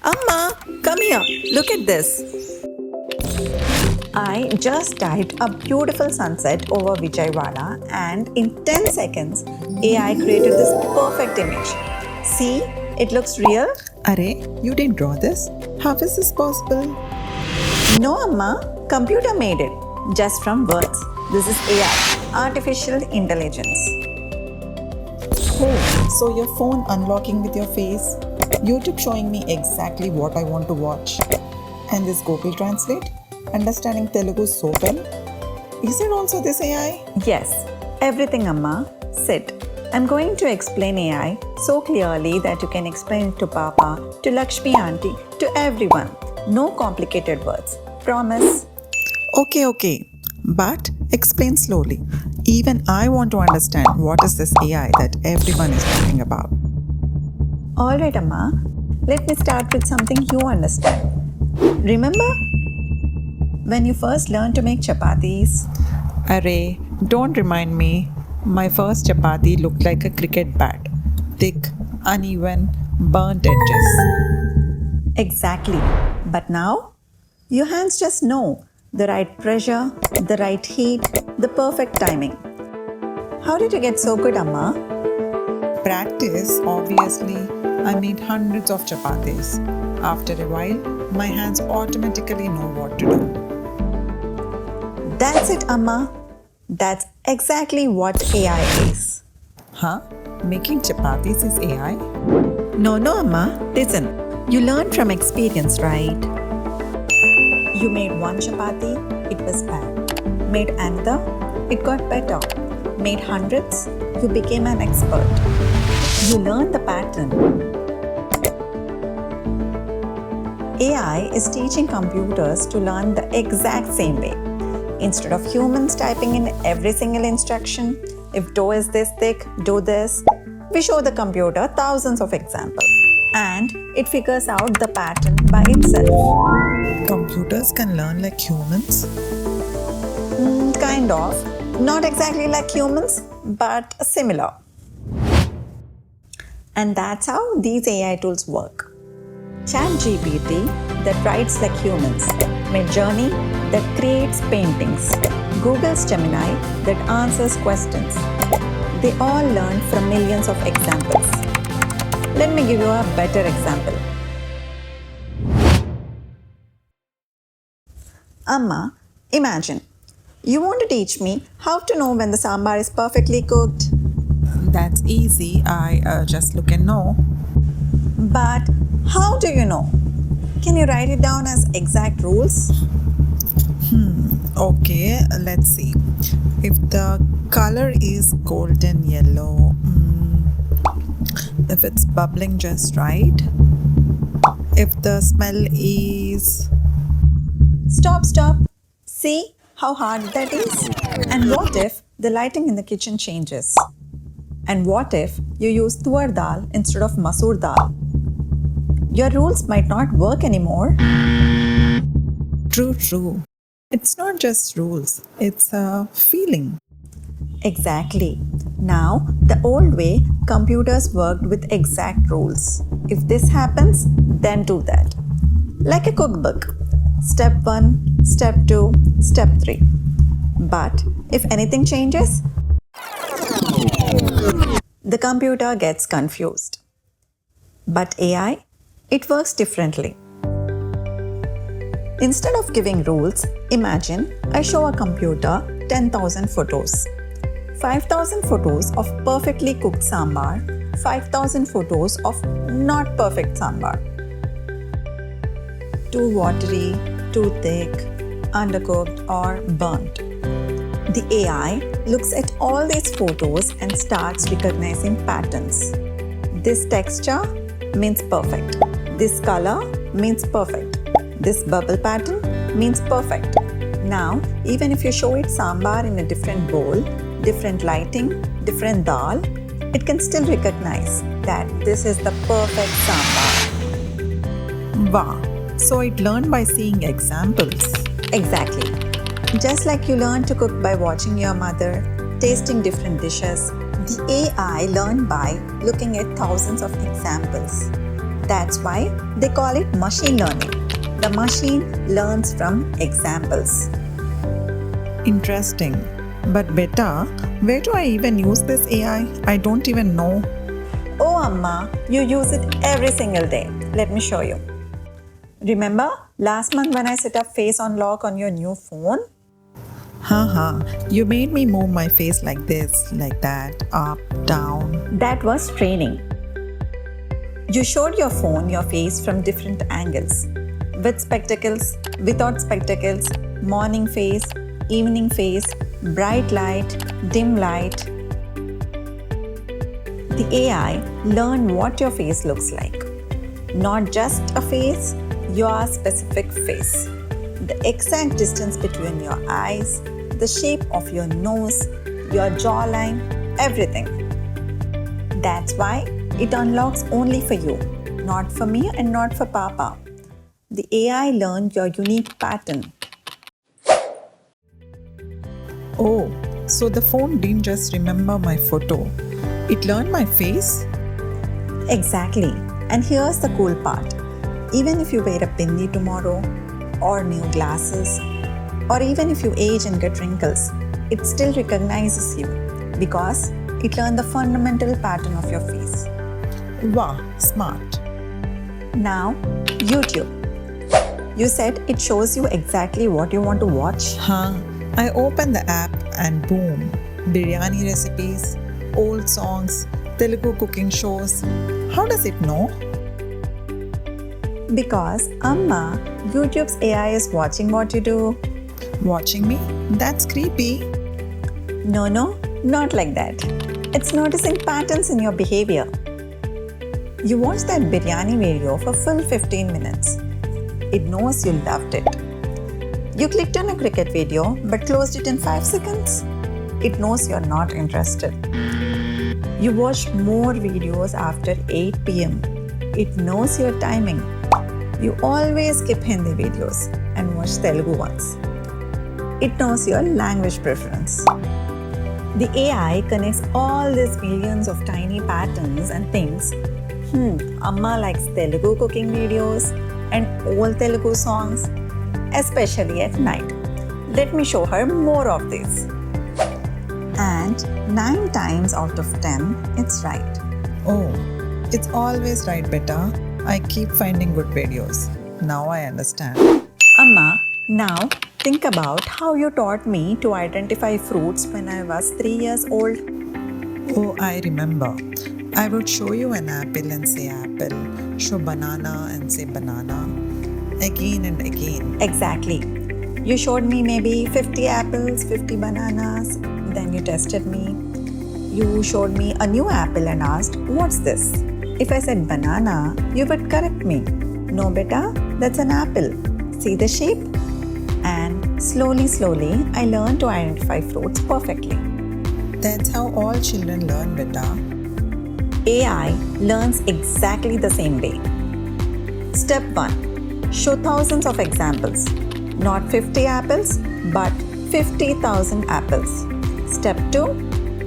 Amma, come here. Look at this. I just typed a beautiful sunset over Vijayawada, and in 10 seconds, AI created this perfect image. See, it looks real. Arey, you didn't draw this? How is this possible? No, Amma, computer made it just from words. This is AI, artificial intelligence. Oh, so your phone unlocking with your face, YouTube showing me exactly what I want to watch, and this Google Translate understanding Telugu so well. Is it also this AI? Yes, everything, Amma. Sit. I'm going to explain AI so clearly that you can explain it to Papa, to Lakshmi auntie, to everyone. No complicated words. Promise. Okay. But explain slowly. Even I want to understand what is this AI that everyone is talking about. Alright, Amma. Let me start with something you understand. Remember when you first learned to make chapatis? Arey, don't remind me. My first chapati looked like a cricket bat. Thick, uneven, burnt edges. Exactly. But now, your hands just know the right pressure, the right heat, the perfect timing. How did you get so good, Amma? Practice, obviously. I made hundreds of chapatis. After a while, my hands automatically know what to do. That's it, Amma. That's exactly what AI is. Huh? Making chapatis is AI? No, Amma. Listen. You learn from experience, right? You made one chapati, it was bad. Made another, it got better. Made hundreds, you became an expert. You learned the pattern. AI is teaching computers to learn the exact same way. Instead of humans typing in every single instruction, if dough is this thick, do this, we show the computer thousands of examples. And it figures out the pattern by itself. Computers can learn like humans? Kind of. Not exactly like humans, but similar. And that's how these AI tools work. ChatGPT that writes like humans. Midjourney that creates paintings. Google's Gemini that answers questions. They all learn from millions of examples. Let me give you a better example. Amma, imagine. You want to teach me how to know when the sambar is perfectly cooked. That's easy. I just look and know. But how do you know? Can you write it down as exact rules? Okay, let's see. If the color is golden yellow, if it's bubbling just right, if the smell is... Stop. See how hard that is? And what if the lighting in the kitchen changes? And what if you use tur dal instead of masoor dal? Your rules might not work anymore. True. It's not just rules, it's a feeling. Exactly. Now, the old way, computers worked with exact rules. If this happens, then do that. Like a cookbook. Step 1, Step 2, Step 3. But if anything changes, the computer gets confused. But AI, it works differently. Instead of giving rules, imagine I show a computer 10,000 photos. 5,000 photos of perfectly cooked sambar, 5,000 photos of not perfect sambar. Too watery, too thick, undercooked or burnt. The AI looks at all these photos and starts recognizing patterns. This texture means perfect. This color means perfect. This bubble pattern means perfect. Now, even if you show it sambar in a different bowl, different lighting, different dal, it can still recognize that this is the perfect sambar. Wow. So it learned by seeing examples. Exactly. Just like you learn to cook by watching your mother, tasting different dishes, the AI learned by looking at thousands of examples. That's why they call it machine learning. The machine learns from examples. Interesting. But beta, where do I even use this AI? I don't even know. Oh, Amma, you use it every single day. Let me show you. Remember last month when I set up face unlock on your new phone? Haha, you made me move my face like this, like that, up, down. That was training. You showed your phone your face from different angles. With spectacles, without spectacles, morning face, evening face, bright light, dim light. The AI learned what your face looks like. Not just a face, your specific face. The exact distance between your eyes, the shape of your nose, your jawline, everything. That's why it unlocks only for you, not for me and not for Papa. The AI learned your unique pattern. Oh, so the phone didn't just remember my photo, it learned my face? Exactly. And here's the cool part. Even if you wear a bindi tomorrow, or new glasses, or even if you age and get wrinkles, it still recognizes you because it learned the fundamental pattern of your face. Wow, smart. Now, YouTube. You said it shows you exactly what you want to watch. Huh? I open the app and boom, biryani recipes, old songs, Telugu cooking shows. How does it know? Because, Amma, YouTube's AI is watching what you do. Watching me? That's creepy. No, not like that. It's noticing patterns in your behavior. You watched that biryani video for full 15 minutes. It knows you loved it. You clicked on a cricket video but closed it in 5 seconds. It knows you're not interested. You watched more videos after 8 pm. It knows your timing. You always skip Hindi videos and watch Telugu ones. It knows your language preference. The AI connects all these millions of tiny patterns and thinks, Amma likes Telugu cooking videos and old Telugu songs, especially at night. Let me show her more of this. And 9 times out of 10, it's right. Oh, it's always right, beta. I keep finding good videos. Now I understand. Amma, now think about how you taught me to identify fruits when I was 3 years old. Oh, I remember. I would show you an apple and say apple, show banana and say banana, again and again. Exactly. You showed me maybe 50 apples, 50 bananas, then you tested me. You showed me a new apple and asked, "What's this?" If I said banana, you would correct me. No, beta, that's an apple. See the shape? And slowly, I learned to identify fruits perfectly. That's how all children learn, beta. AI learns exactly the same way. Step 1. Show thousands of examples. Not 50 apples, but 50,000 apples. Step 2.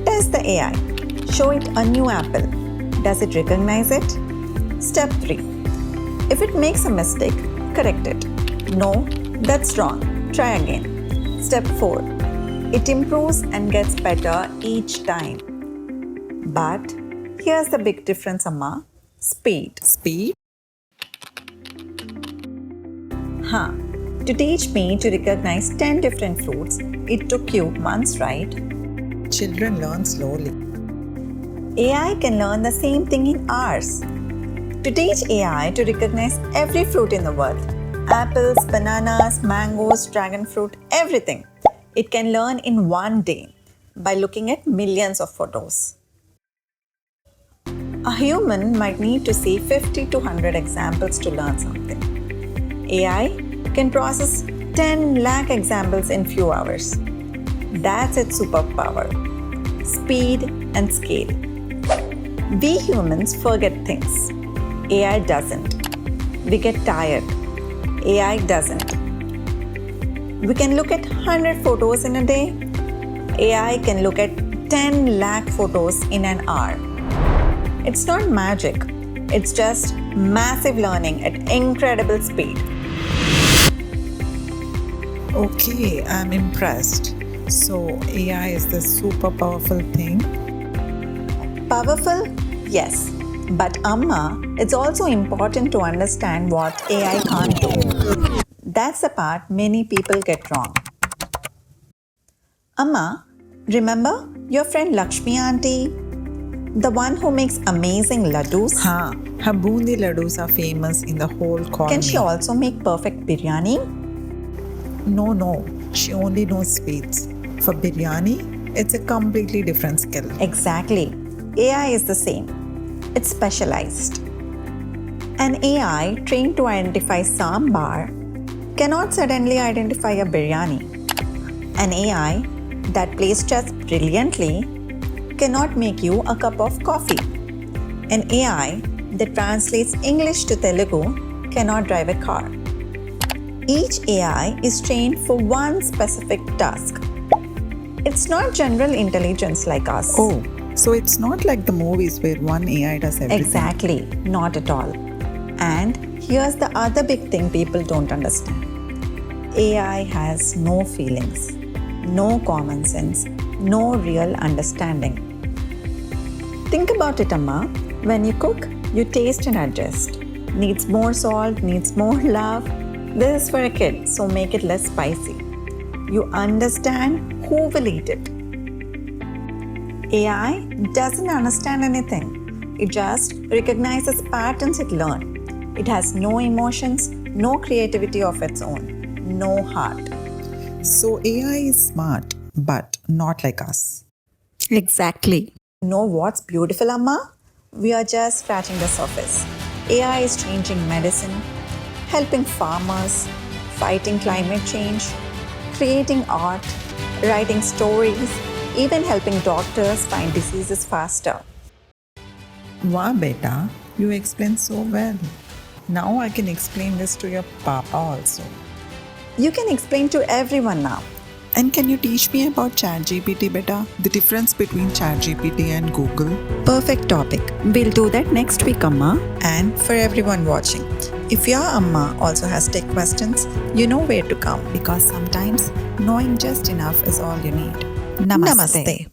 Test the AI. Show it a new apple. Does it recognize it? Step 3. If it makes a mistake, correct it. No, that's wrong. Try again. Step 4. It improves and gets better each time. But here's the big difference, Amma. Speed. Speed? To teach me to recognize 10 different fruits, it took you months, right? Children learn slowly. AI can learn the same thing in hours. To teach AI to recognize every fruit in the world, apples, bananas, mangoes, dragon fruit, everything, it can learn in one day by looking at millions of photos. A human might need to see 50 to 100 examples to learn something. AI can process 10 lakh examples in few hours. That's its superpower. Speed and scale. We humans forget things. AI doesn't. We get tired. AI doesn't. We can look at 100 photos in a day. AI can look at 10 lakh photos in an hour. It's not magic. It's just Massive learning at incredible speed. Okay, I'm impressed. So, AI is the super powerful thing. Powerful? Yes. But Amma, it's also important to understand what AI can't do. That's the part many people get wrong. Amma, remember your friend Lakshmi auntie? The one who makes amazing laddus? Ha, her bundi laddus are famous in the whole colony. Can she also make perfect biryani? No, she only knows sweets. For biryani, it's a completely different skill. Exactly. AI is the same. It's specialized. An AI trained to identify sambar cannot suddenly identify a biryani. An AI that plays chess brilliantly cannot make you a cup of coffee. An AI that translates English to Telugu cannot drive a car. Each AI is trained for one specific task. It's not general intelligence like us. Oh, so it's not like the movies where one AI does everything. Exactly, not at all. And here's the other big thing people don't understand. AI has no feelings, no common sense, no real understanding. Think about it, Amma. When you cook, you taste and adjust. Needs more salt, needs more love. This is for a kid, so make it less spicy. You understand who will eat it. AI doesn't understand anything. It just recognizes patterns it learned. It has no emotions, no creativity of its own, no heart. So AI is smart, but not like us. Exactly. You know what's beautiful, Amma? We are just scratching the surface. AI is changing medicine, helping farmers, fighting climate change, creating art, writing stories, even helping doctors find diseases faster. Wow, beta, you explain so well. Now I can explain this to your papa also. You can explain to everyone now. And can you teach me about ChatGPT, beta? The difference between ChatGPT and Google? Perfect topic. We'll do that next week, Amma. And for everyone watching, if your Amma also has tech questions, you know where to come, because sometimes knowing just enough is all you need. Namaste. Namaste.